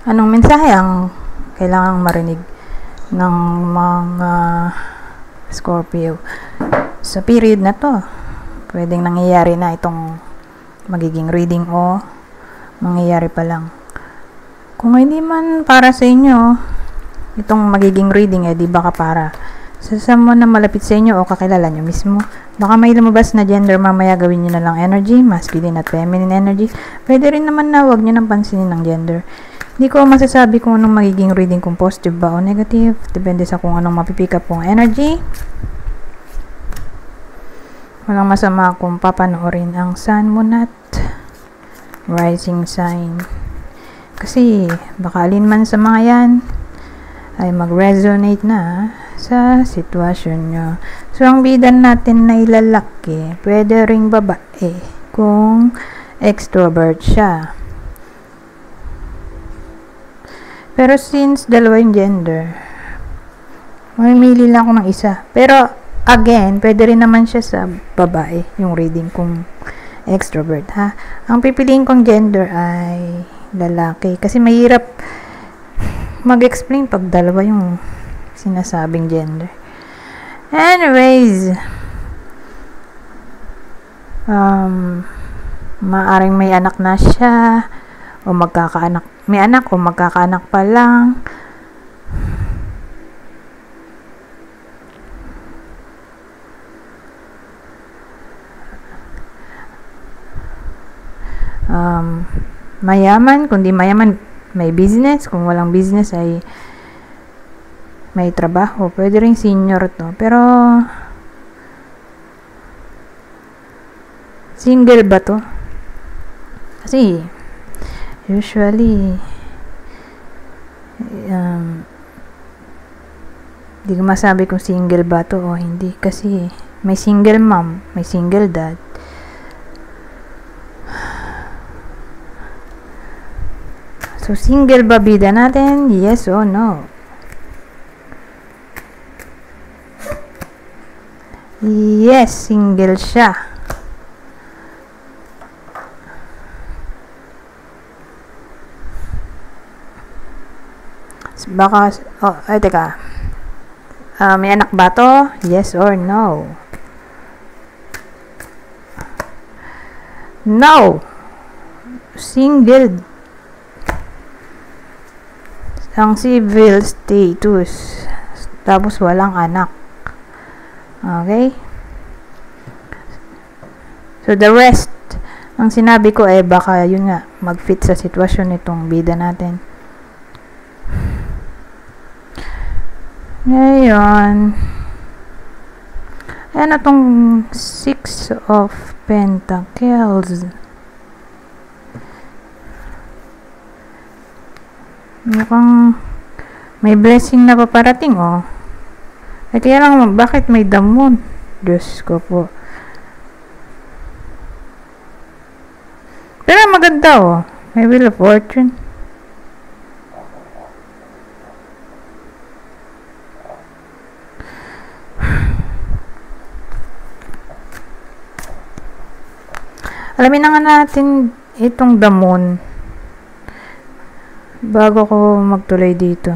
Anong mensahe ang kailangang marinig ng mga Scorpio sa period na to? Pwedeng nangyayari na itong magiging reading o mangyayari pa lang. Kung hindi man para sa inyo itong magiging reading, di baka para sa someone na malapit sa inyo o kakilala nyo mismo. Baka may lumabas na gender, mamaya gawin nyo na lang energy, masculine at feminine energy. Pwede rin naman na wag nyo nang pansinin ng gender. Hindi ko masasabi kung anong magiging reading, kung positive ba o negative. Depende sa kung anong mapipick up pong energy. Walang masama kung papanoorin ang Sun, Moon at Rising sign. Kasi baka alin man sa mga yan ay mag-resonate na sa sitwasyon nyo. So, ang bida natin na lalaki, pwede ring babae kung extrovert siya. Pero since dalawa yung gender, mamimili lang ako ng isa. Pero, again, pwede rin naman siya sa babae, yung reading kung extrovert, ha? Ang pipiliin kong gender ay lalaki. Kasi mahirap mag-explain pag dalawa yung sinasabing gender. Anyways, maaring may anak na siya o magkakaanak, may anak o magkakaanak pa lang. Mayaman, kung di mayaman, may business. Kung walang business ay may trabaho. Pwede ring senior to. Pero single ba to? Kasi usually di ko masabi kung single ba to o hindi. Kasi may single mom, may single dad. So, single ba bida natin? Yes or no? Yes, single siya. Baka, teka. May anak ba to? Yes or no? No! Single. Ang civil status. Tapos walang anak. Okay? So, the rest, ang sinabi ko ay baka yun nga, mag-fit sa sitwasyon nitong bida natin. Ngayon, ayan na tong 6 of Pentacles. Mukhang may blessing na paparating, oh. Kaya lang, bakit may the moon? Diyos ko po. Pero maganda, oh. May wheel of fortune. Alamin na nga natin itong the moon bago ko magtuloy dito.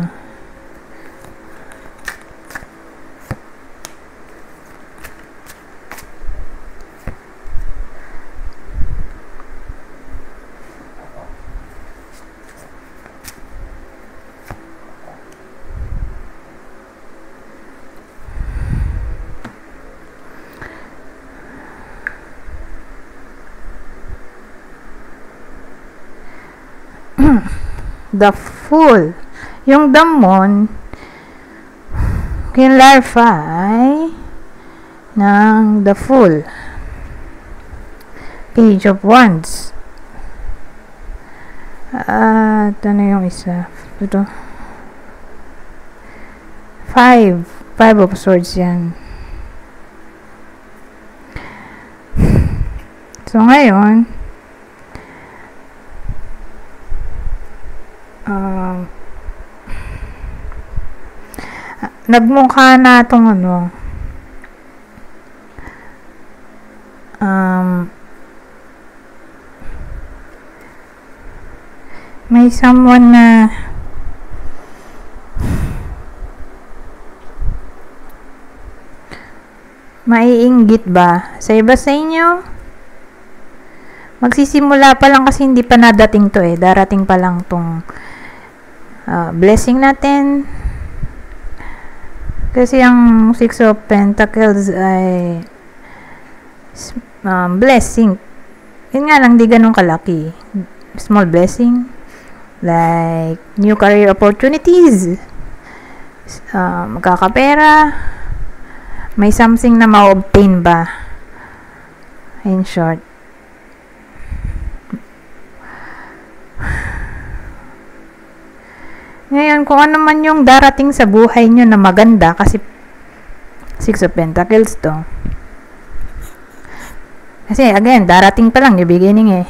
The Fool. Yung damon, kinlarify ng The Fool. Page of Wands. At ano yung isa? Ito. Five of Swords yan. So, ngayon, nagmukha na itong ano, may someone na maiinggit ba sa iba sa inyo? Magsisimula pa lang kasi hindi pa nadating to eh. Darating pa lang tong blessing natin. Kasi ang Six of Pentacles ay blessing. Yun nga lang, di ganun kalaki. Small blessing. Like, new career opportunities. Magkakapera. May something na ma-obtain ba? In short. Ngayon, kung ano man yung darating sa buhay nyo na maganda, kasi Six of Pentacles to. Kasi, again, darating pa lang yung beginning eh.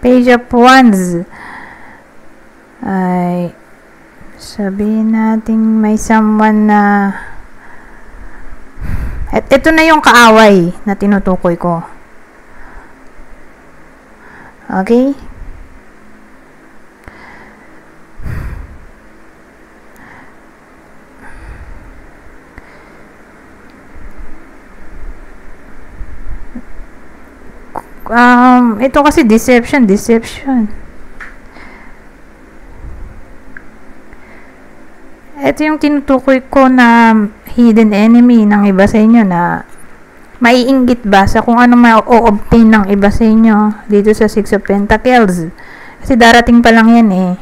Page of Wands. Ay, sabihin natin may someone na ito na yung kaaway na tinutukoy ko. Okay? Ito kasi deception. Ito yung tinutukoy ko na hidden enemy ng iba sa inyo na maiinggit ba sa kung ano ma-o-obtain ng iba sa inyo dito sa Six of Pentacles. Kasi darating pa lang yan eh.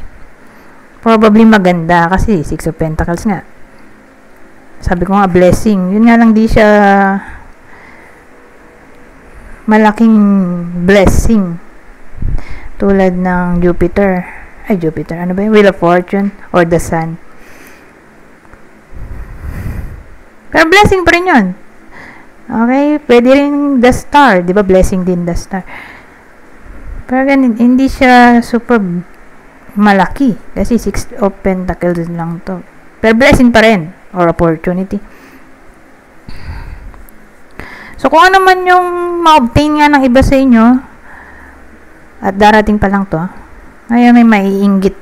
Probably maganda kasi Six of Pentacles nga. Sabi ko nga blessing. Yun nga lang di siya malaking blessing tulad ng Jupiter, ano ba yun? Wheel of Fortune or the Sun. Pero blessing pa rin yun. Okay? Pwede rin the Star, di ba? Blessing din the Star. Pero ganun, hindi siya super malaki kasi Six of Pentacles lang to. Pero blessing pa rin or opportunity. So, kung ano man yung ma-obtain nga ng iba sa inyo, at darating pa lang to, ngayon may maiinggit.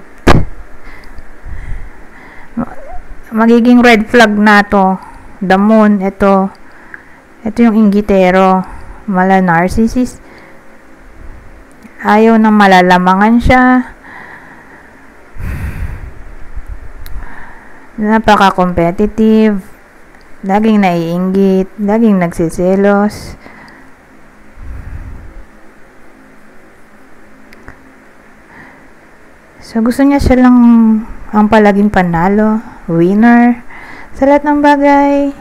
Magiging red flag na to. The Moon, ito yung inggitero. Mala narcissist. Ayaw na malalamangan siya. Napaka-competitive. Laging naiinggit, laging nagsiselos. So, gusto niya siya lang ang palaging panalo, winner, sa lahat ng bagay.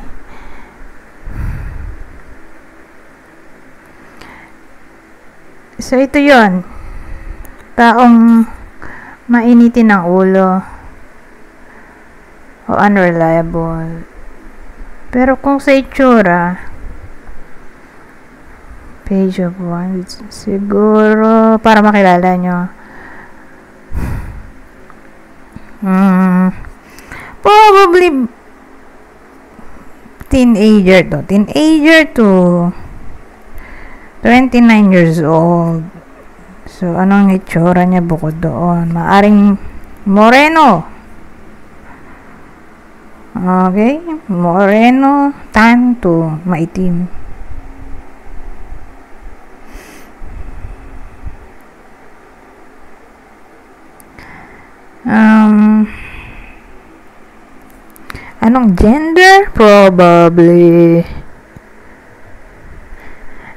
So, ito yon, taong mainitin ang ulo o unreliable. Pero kung sa itsura, Page of Wands, siguro, para makilala nyo, probably, teenager to 29 years old. So, anong itsura niya bukod doon? Maaring moreno. Okay, moreno, tan to maitim. Anong gender? Probably.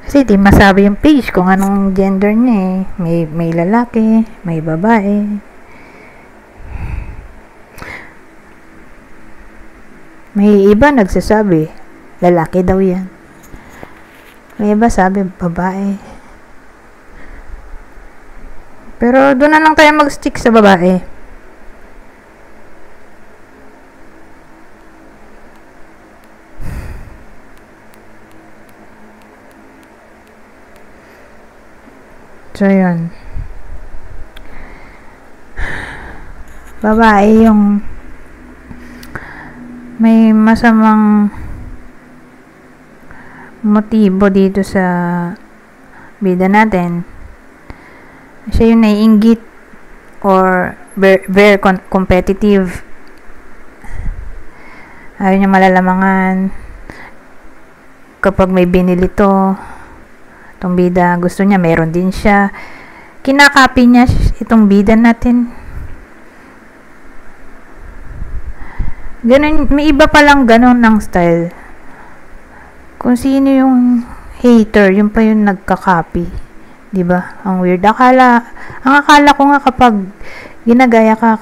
Kasi di masabi yung page kung anong gender niya eh. May lalaki, may babae. May iba nagsasabi, lalaki daw yan. May iba sabi, babae. Pero doon na lang tayo mag-stick sa babae. So, yun. Babae yung may masamang motibo dito sa bida natin. Siya yung naiinggit or very competitive. Ayaw niya malalamangan kapag may binili itong bida, gusto niya meron din siya. Kinakapi niya itong bida natin. Ganun, may iba palang ganun ng style. Kung sino yung hater, yung pa yung nagkakapi. Diba? Ang weird. Ang akala ko nga kapag ginagaya ka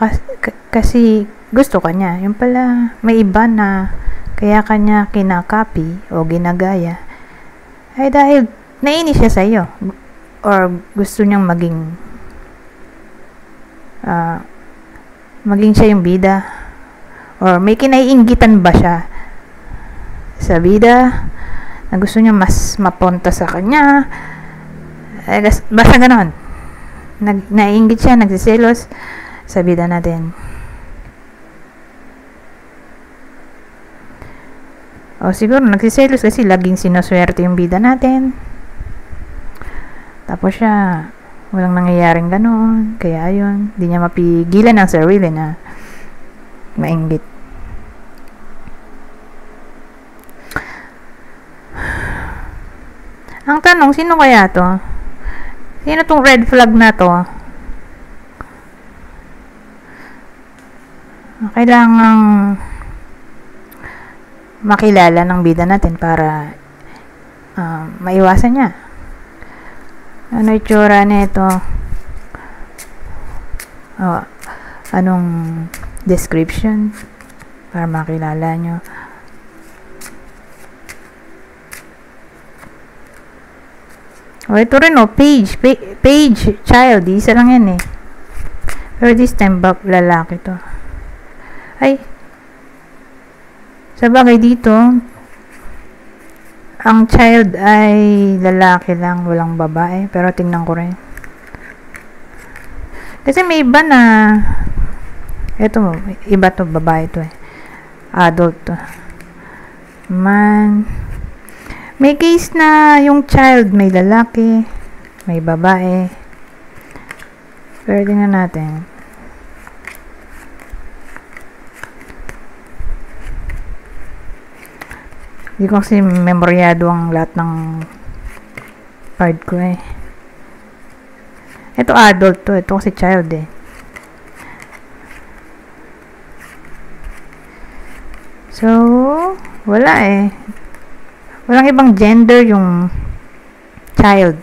kasi gusto ka niya. Yung pala, may iba na kaya kanya kinakapi o ginagaya. Ay dahil nainis siya sa'yo. Or gusto niyang maging siya yung bida. Or may kinaiinggitan ba siya sa bida na gusto niya mas mapunta sa kanya. Basta ganon. Naiinggit siya, nagsiselos sa bida natin. O siguro nagsiselos kasi laging sinuswerte yung bida natin. Tapos siya, walang nangyayaring ganon. Kaya ayun, di niya mapigilan ang sarili na mainggit. Ang tanong, sino kaya to? Sino tong red flag na to? Kailangang makilala ng bida natin para maiwasan niya. Ano itsura nito? Anong description para makilala nyo? Ito rin page child, isa lang yan eh, pero this time lalaki to. Ay, sa bagay dito ang child ay lalaki lang, walang babae, pero tingnan ko rin kasi may iba na ito, iba to, babae to eh, adult to. May case na yung child may lalaki, may babae. Pero tingnan natin. Hindi ko kasi memoryado ang lahat ng card ko eh. Ito adult to, ito kasi child eh. So, wala eh. Walang ibang gender yung child.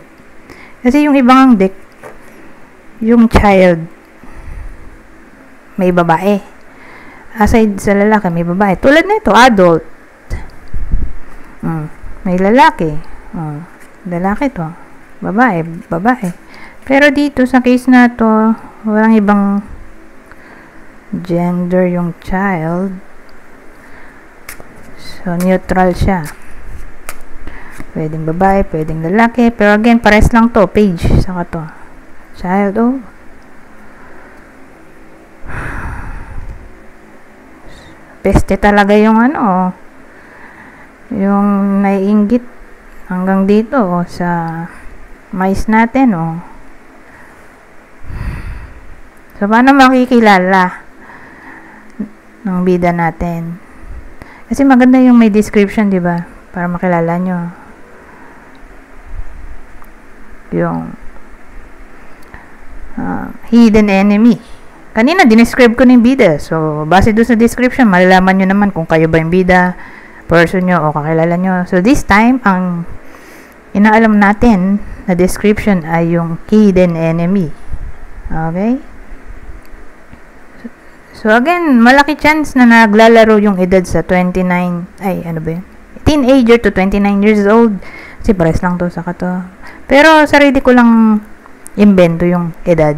Kasi yung ibang deck, yung child, may babae. Aside sa lalaki, may babae. Tulad nito, adult. May lalaki. Lalaki to. Babae. Pero dito, sa case na to, walang ibang gender yung child. So, neutral siya. Pwedeng babae, pwedeng lalaki. Pero again, pares lang to. Page. Saka to. Child, oh. Peste talaga yung ano, yung naiinggit hanggang dito, oh, sa mais natin, oh. So, paano makikilala ng bida natin? Kasi maganda yung may description, di ba? Para makilala nyo. Yung hidden enemy. Kanina, dinescribe ko na yung bida. So, base doon sa description, malalaman nyo naman kung kayo ba yung bida, person nyo, o kakilala nyo. So, this time, ang inaalam natin na description ay yung hidden enemy. Okay? So, again, malaki chance na naglalaro yung edad sa 29, ay, ano ba yun? Teenager to 29 years old. Kasi pares lang to, saka to. Pero, sarili ko lang invento yung edad.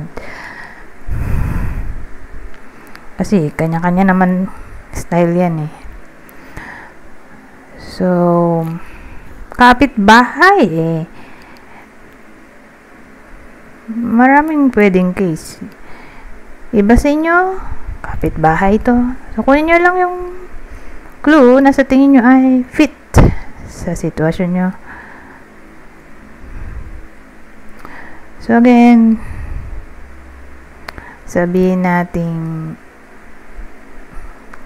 Kasi, kanya-kanya naman style yan eh. So, kapitbahay eh. Maraming pwedeng case. Iba sa inyo, kapitbahay to. So, kunin nyo lang yung clue na sa tingin nyo ay fit sa sitwasyon nyo. So, again, Sabihin nating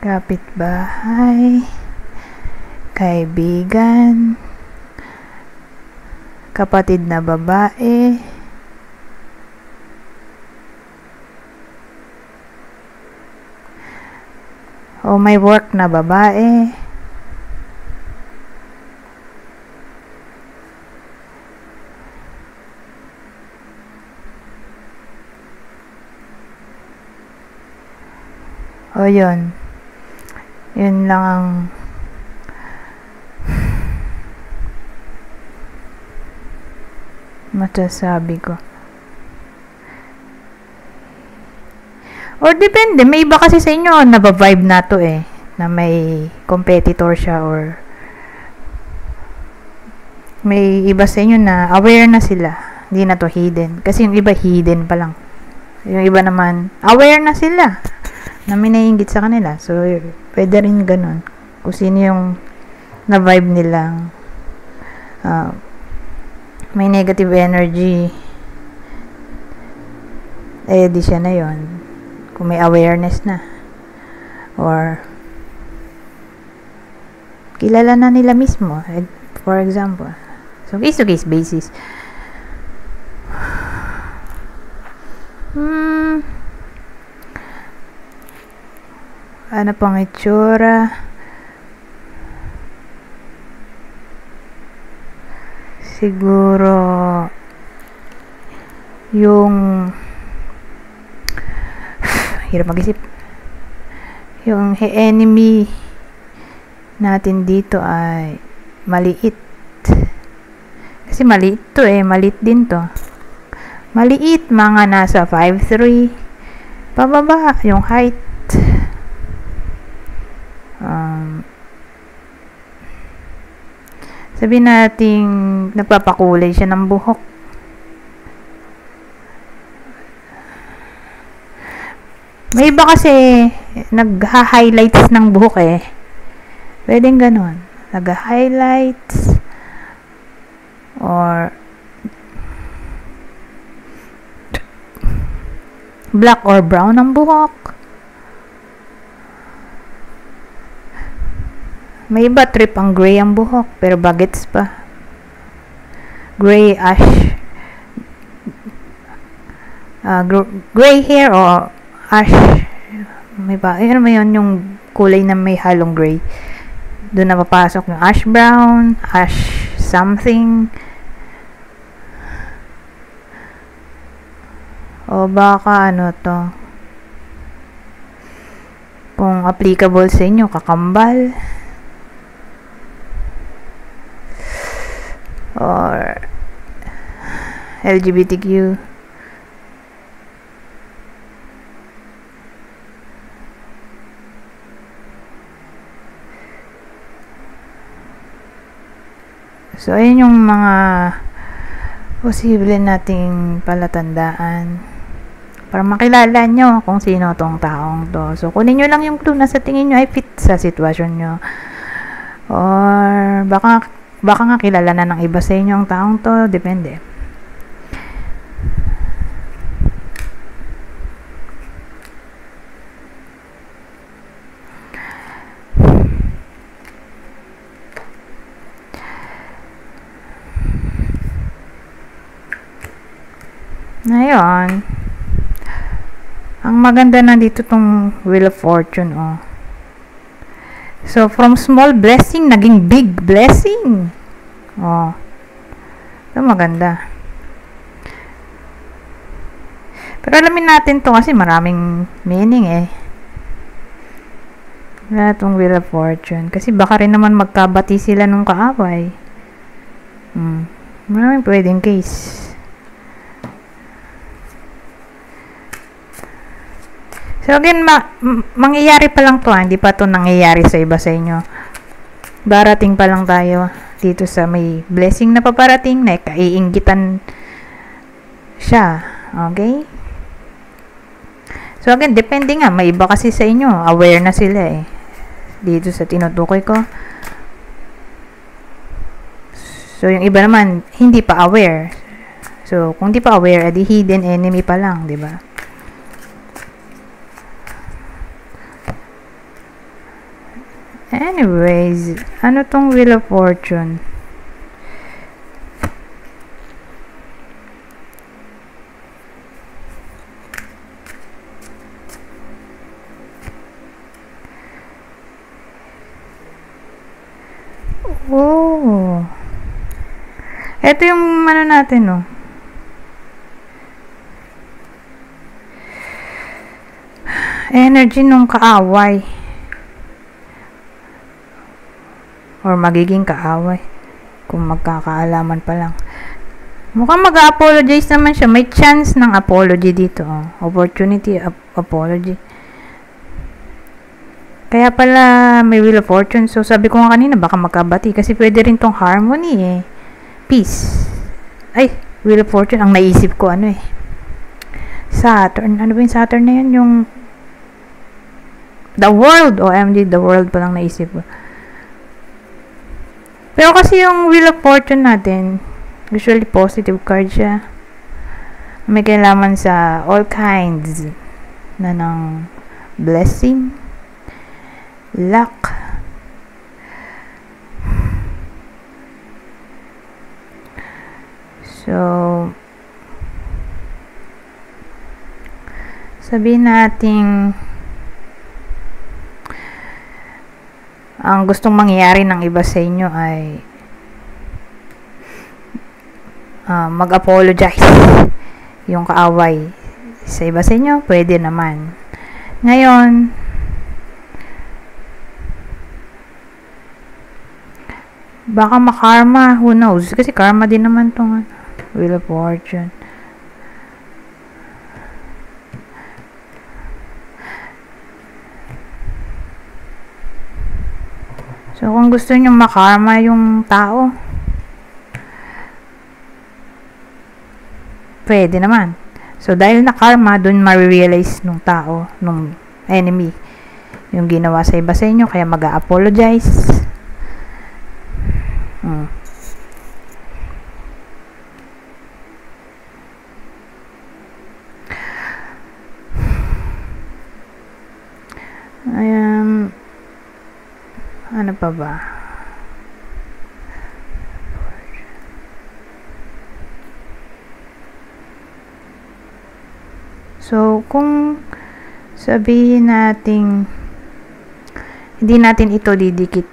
kapitbahay, kaibigan, kapatid na babae, o may work na babae, o yun lang ang masasabi ko. Or depende, may iba kasi sa inyo nabavibe na to na may competitor siya, or may iba sa inyo na aware na sila, hindi na to hidden. Kasi yung iba hidden pa lang, yung iba naman aware na sila na may naiinggit sa kanila. So pwede rin ganun, kung sino yung na vibe nilang may negative energy, di siya na yon. Kung may awareness na, or kilala na nila mismo, for example. So case to case basis. Ano pang itsura? Siguro yung hirap mag-isip. Yung enemy natin dito ay maliit. Kasi maliit to maliit din to. Maliit, mga nasa 5'3". Pababa yung height. Sabihin natin nagpapakulay siya ng buhok. May iba kasi nagha-highlights ng buhok Pwedeng ganun. Nagha-highlights or black or brown ang buhok. May iba trip ang gray ang buhok, pero bagets pa. Gray, ash. Gray hair o ash. May ba? Ano mo yun, yung kulay na may halong gray. Doon na papasok yung ash brown, ash something. O baka ano to. Kung applicable sa inyo, kakambal. Or LGBTQ. So, ayun yung mga posible nating palatandaan para makilala nyo kung sino tong taong to. So, kunin nyo lang yung clue na sa tingin nyo ay fit sa sitwasyon nyo. Or baka nga kilala na ng iba sa inyo ang taong to. Depende. Ngayon, ang maganda na dito tong Wheel of Fortune, So, from small blessing, naging big blessing. Ito maganda. Pero alamin natin to kasi maraming meaning Wala itong Wheel of Fortune. Kasi baka rin naman magkabati sila nung kaaway. Maraming pwedeng case. So again, mangyayari pa lang to, hindi pa to nangyayari sa iba sa inyo. Darating pa lang tayo dito sa may blessing na paparating na kaiinggitan siya. Okay? So again, depende nga, may iba kasi sa inyo, aware na sila dito sa tinutukoy ko. So yung iba naman, hindi pa aware. So kung hindi pa aware, edi hidden enemy pa lang, di ba? Anyways, ano tong Wheel of Fortune? Oh. Ito yung ano natin, oh. Energy nung kaaway. Or magiging kaaway. Kung magkakaalaman pa lang. Mukhang mag-apologize naman siya. May chance ng apology dito, oh. Opportunity apology. Kaya pala may Wheel of Fortune. So, sabi ko nga kanina, baka magkabati. Kasi pwede rin tong harmony, eh. Peace. Ay, Wheel of Fortune. Ang naisip ko, ano eh. Saturn. Ano ba yung Saturn na yun? Yung The World. OMG, The World pa lang naisip ko. Pero kasi yung Wheel of Fortune natin, usually positive card siya. May kailangan sa all kinds na ng blessing, luck, so sabihin nating ang gustong mangyari ng iba sa inyo ay mag-apologize yung kaaway sa iba sa inyo, pwede naman. Ngayon, baka makarma, who knows? Kasi karma din naman tong Wheel of Fortune. So, kung gusto nyo makarma yung tao, pwede naman. So, dahil na karma, dun ma-realize nung tao, nung enemy, yung ginawa sa iba sa inyo, kaya mag-apologize. Ano pa ba? So, kung sabihin natin hindi natin ito didikit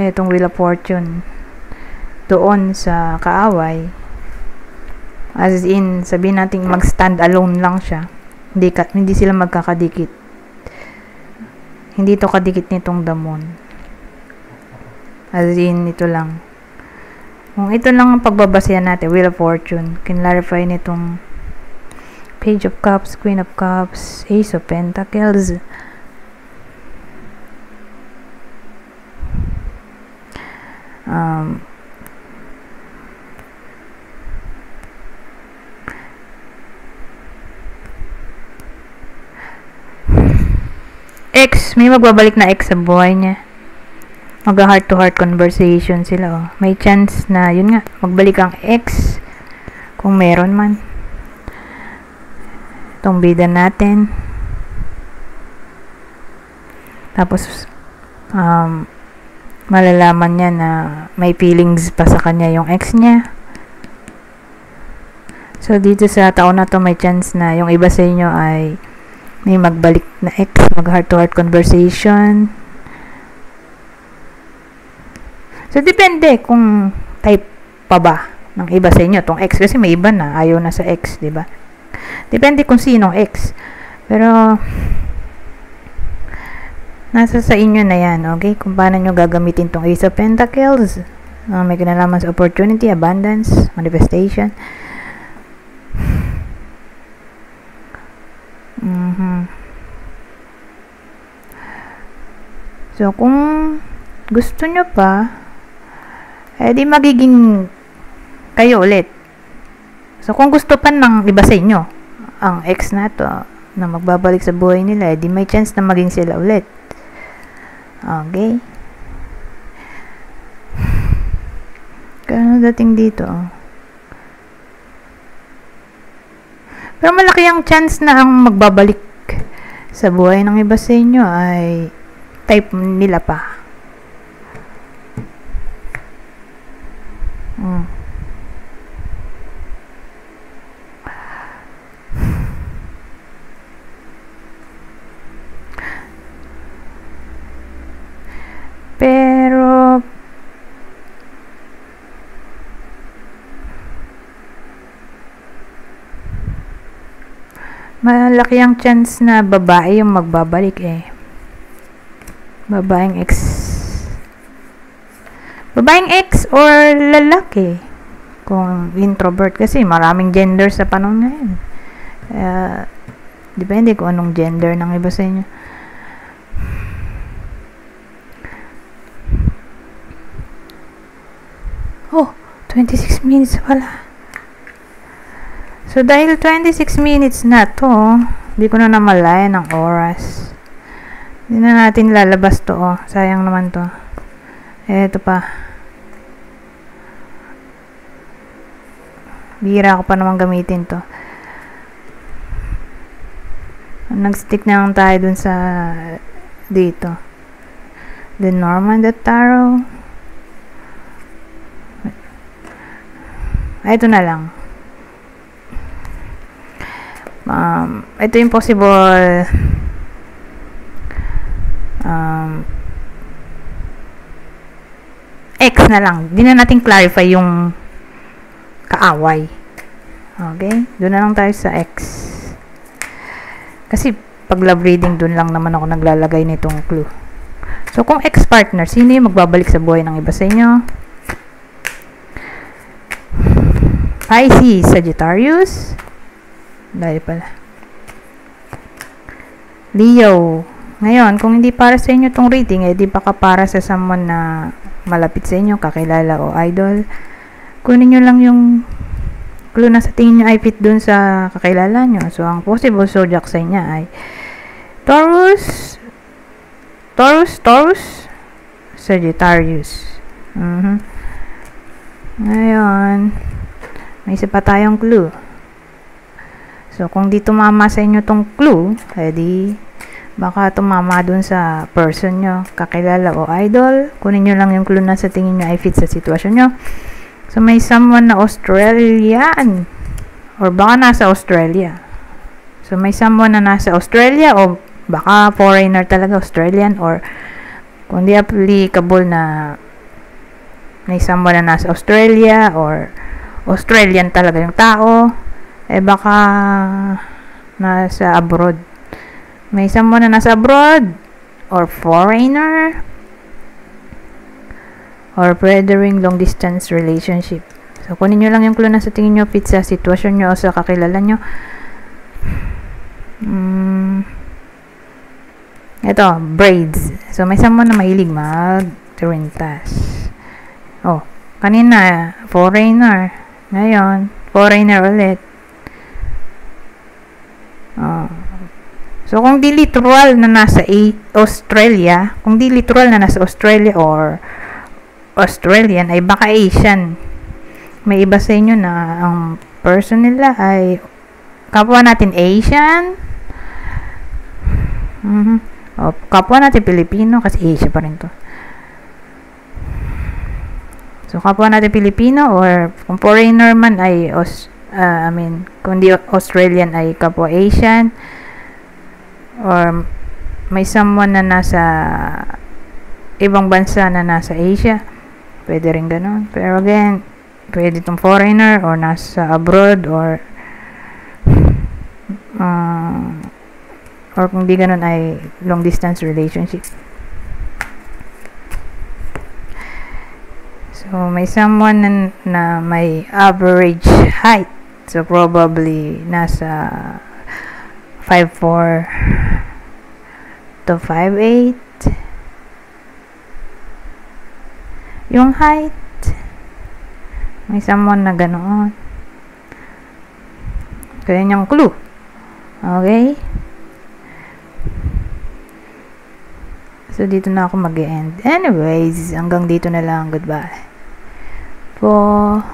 etong Wheel of Fortune doon sa kaaway, as in sabihin natin mag-stand alone lang siya, hindi sila magkakadikit, hindi to kadikit nitong damon, as in ito lang, kung ito lang ang pagbabasehan natin, Wheel of Fortune, kinlarify nitong Page of Cups, Queen of Cups, Ace of Pentacles, ex, may magbabalik na ex sa buhay niya. Mag-heart to heart conversation sila, oh. May chance na, yun nga, magbalik ang ex, kung meron man. Itong bida natin. Tapos, malalaman niya na may feelings pa sa kanya yung ex niya. So, dito sa taon na to, may chance na yung iba sa inyo ay may magbalik na ex, mag-heart to heart conversation. So, depende kung type pa ba ng iba sa inyo tong ex, kasi may iba na ayaw na sa ex, di ba? Depende kung sinong ex. Pero nasa sa inyo na yan, okay? Kung paano nyo gagamitin tong Ace of Pentacles. May kinalaman sa opportunity, abundance, manifestation. So, kung gusto nyo pa, di magiging kayo ulit. So, kung gusto pa ng iba sa inyo, ang ex na to, na magbabalik sa buhay nila, di may chance na maging sila ulit. Okay? Kaya dating dito, pero malaki ang chance na ang magbabalik sa buhay ng iba sa inyo ay type nila pa. Pero malaki ang chance na babae yung magbabalik eh. Babaeng ex or lalaki kung introvert, kasi maraming gender sa panahon ngayon. Depende kung anong gender ng iba sa inyo. Oh, 26 minutes pala. So, dahil 26 minutes na to, hindi ko na namalayan ng oras. Hindi na natin lalabas to, oh. Sayang naman to. Eto pa. Bihira ko pa naman gamitin to. Nag-stick na lang tayo dun sa dito. The Norman the Tarot. Ito na lang. Ito yung possible X na lang. Di na natin clarify yung kaaway. Okay? Doon na lang tayo sa X. Kasi pag love reading, doon lang naman ako naglalagay nitong clue. So, kung ex-partner, sino yung magbabalik sa buhay ng iba sa inyo? Pisces, Sagittarius. Dahil pala. Leo. Ngayon, kung hindi para sa inyo tong reading, di baka para sa someone na malapit sa inyo, kakilala o idol. Kunin nyo lang yung clue na sa tingin nyo ay fit dun sa kakilala nyo. So, ang possible zodiac sign niya ay Taurus, Sagittarius. Ngayon, may isa pa tayong clue. So, kung di tumama sa inyo tong clue, edi baka tumama dun sa person nyo, kakilala o idol. Kunin nyo lang yung clue na sa tingin nyo ay fit sa sitwasyon nyo. So, may someone na Australian or baka nasa Australia. So, may someone na nasa Australia o baka foreigner talaga, Australian, or kung di applicable na may someone na nasa Australia or Australian talaga yung tao, baka nasa abroad. May someone na nasa abroad or foreigner or pwede ring long distance relationship. So, kunin nyo lang yung clue na sa tingin nyo fit sa sitwasyon nyo o sa kakilala nyo. Ito, braids. So, may someone na mahilig mag-trintas. Oh, kanina, foreigner. Ngayon, foreigner ulit. Oh. So, kung di literal na nasa Australia, kung di literal na nasa Australia or Australian, ay baka Asian. May iba sa inyo na ang person nila ay kapwa natin Asian. O, kapwa natin Pilipino kasi Asia pa rin to. So, kapwa natin Pilipino or kung foreigner man ay kung di Australian ay kapwa Asian or may someone na nasa ibang bansa na nasa Asia, pwede rin ganun. Pero again, pwede itong foreigner or nasa abroad or kung di ganun ay long distance relationship. So, may someone na may average height. So, probably nasa 5'4" to 5'8". Yung height, may someone na ganoon. Kaya yung clue. Okay? So, dito na ako mag-end. Anyways, hanggang dito na lang. Goodbye. For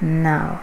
now.